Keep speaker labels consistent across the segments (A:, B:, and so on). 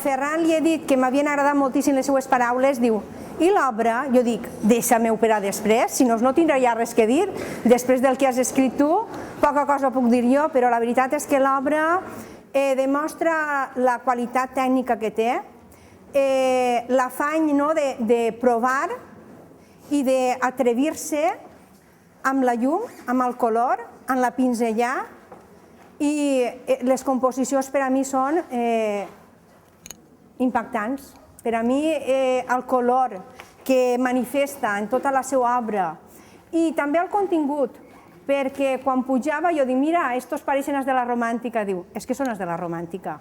A: quan Ferran li he dit que m'havien agradat moltíssim les seues paraules, diu, i l'obra? Jo dic, deixa-me operar després, si no, no tindrà ja res que dir. Després del que has escrit tu, poca cosa puc dir jo, però la veritat és que l'obra demostra la qualitat tècnica que té, l'afany de provar i d'atrevir-se amb la llum, amb el color, amb la pinzellar, i les composicions per a mi són impactants. Per a mi el color que manifesta en tota la seva obra i també el contingut, perquè quan pujava jo dic, mira, estos pareixen els de la romàntica, diu, és que són els de la romàntica.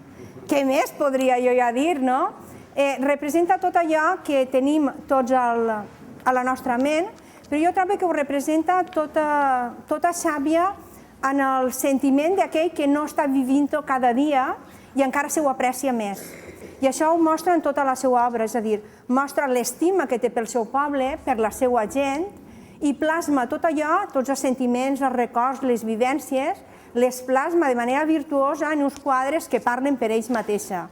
A: Què més podria jo ja dir, no? Representa tot allò que tenim tots a la nostra ment, però jo trobo que ho representa tota Xàbia en el sentiment d'aquell que no està vivint-ho cada dia i encara se ho aprecia més. I això ho mostra en tota la seva obra, és a dir, mostra l'estima que té pel seu poble, per la seva gent, i plasma tot allò, tots els sentiments, els records, les vivències, les plasma de manera virtuosa en uns quadres que parlen per ells mateixa.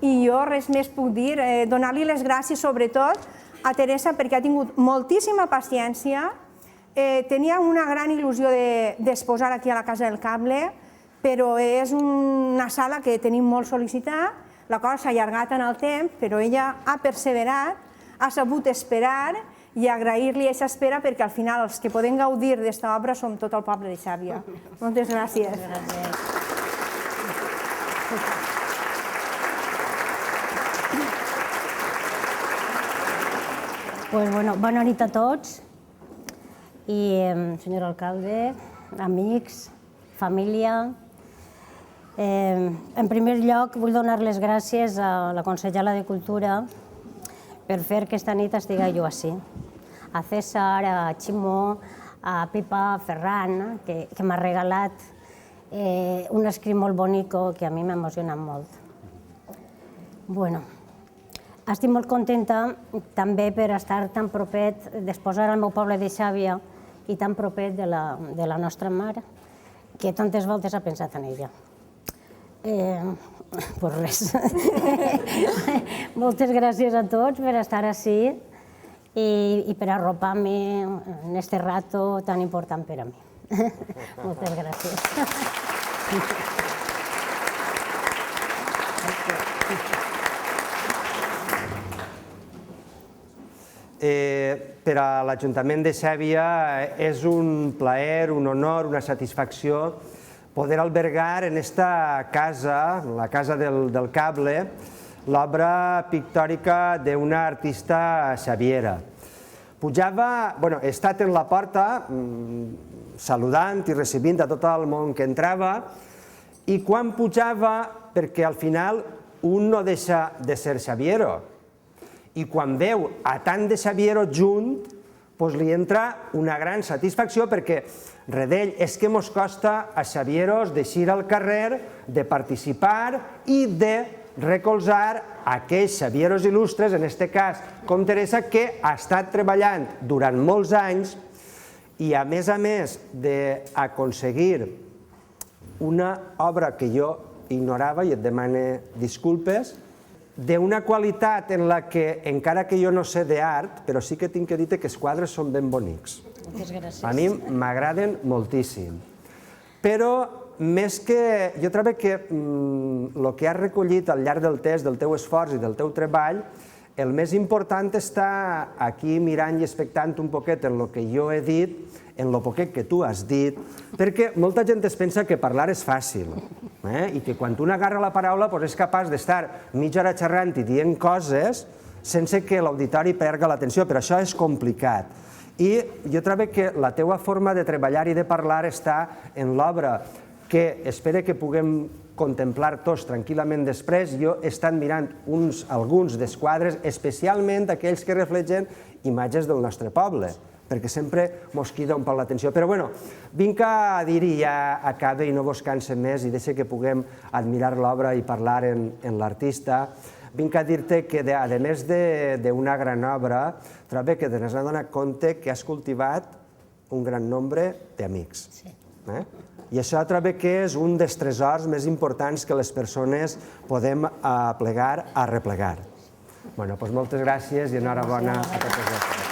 A: I jo res més puc dir, donar-li les gràcies sobretot a Teresa perquè ha tingut moltíssima paciència. Tenia una gran il·lusió d'exposar aquí a la Casa del Cable, però és una sala que tenim molt sol·licitat, la cosa s'ha allargat en el temps, però ella ha perseverat, ha sabut esperar i agrair-li aquesta espera perquè al final els que podem gaudir d'esta obra som tot el poble de Xàbia. Moltes gràcies.
B: Bona nit a tots i senyor alcalde, amics, família. En primer lloc vull donar les gràcies a la consellera de Cultura per fer que esta nit estigui jo així. A César, a Ximó, a Pipa, a Ferran, que m'ha regalat un escrit molt bonic que a mi m'ha emocionat molt. Estic molt contenta també per estar tan propet d'exposar al meu poble de Xàbia i tan propet de la nostra mare, que tantes voltes ha pensat en ella. Doncs res. Moltes gràcies a tots per estar ací i per arropar-me en este rato tan important per a mi. Moltes gràcies.
C: Per a l'Ajuntament de Xàbia és un plaer, un honor, una satisfacció poder albergar en esta casa, la Casa del Cable, l'obra pictòrica d'una artista xaviera. He estat en la porta saludant i recibint a tot el món que entrava i quan pujava, perquè al final un no deixa de ser xaviero, i quan veu a tant de xaviero junt, li entra una gran satisfacció perquè redell és que mos costa a xavieros d'eixir al carrer, de participar i de recolzar aquells xavieros il·lustres, en aquest cas com Teresa, que ha estat treballant durant molts anys i a més d'aconseguir una obra que jo ignorava, i et demano disculpes, d'una qualitat en la que, encara que jo no sé d'art, però sí que tinc que dir que els quadres són ben bonics.
B: Moltes gràcies.
C: A mi m'agraden moltíssim. Però, més que... Jo trobo que el que has recollit al llarg del temps, del teu esforç i del teu treball, el més important està aquí mirant i expectant un poquet en el que jo he dit, en el poquet que tu has dit, perquè molta gent es pensa que parlar és fàcil i que quan un agarra la paraula és capaç d'estar mitja hora xerrant i dient coses sense que l'auditori perga l'atenció, però això és complicat. I jo trobo que la teua forma de treballar i de parlar està en l'obra que espero que puguem contemplar tots tranquil·lament després. Jo he estat mirant alguns dels quadres, especialment aquells que reflexen imatges del nostre poble, perquè sempre mos crida un poc l'atenció. Però bé, vinc a dir i ja acabe i no vos canse més i deixa que puguem admirar l'obra i parlar en l'artista. Vinc a dir-te que, a més d'una gran obra, trobo que t'has adonat compte que has cultivat un gran nombre d'amics. I això trobo que és un dels tresors més importants que les persones podem plegar a replegar. Bueno, doncs moltes gràcies i enhorabona a totes vosaltres.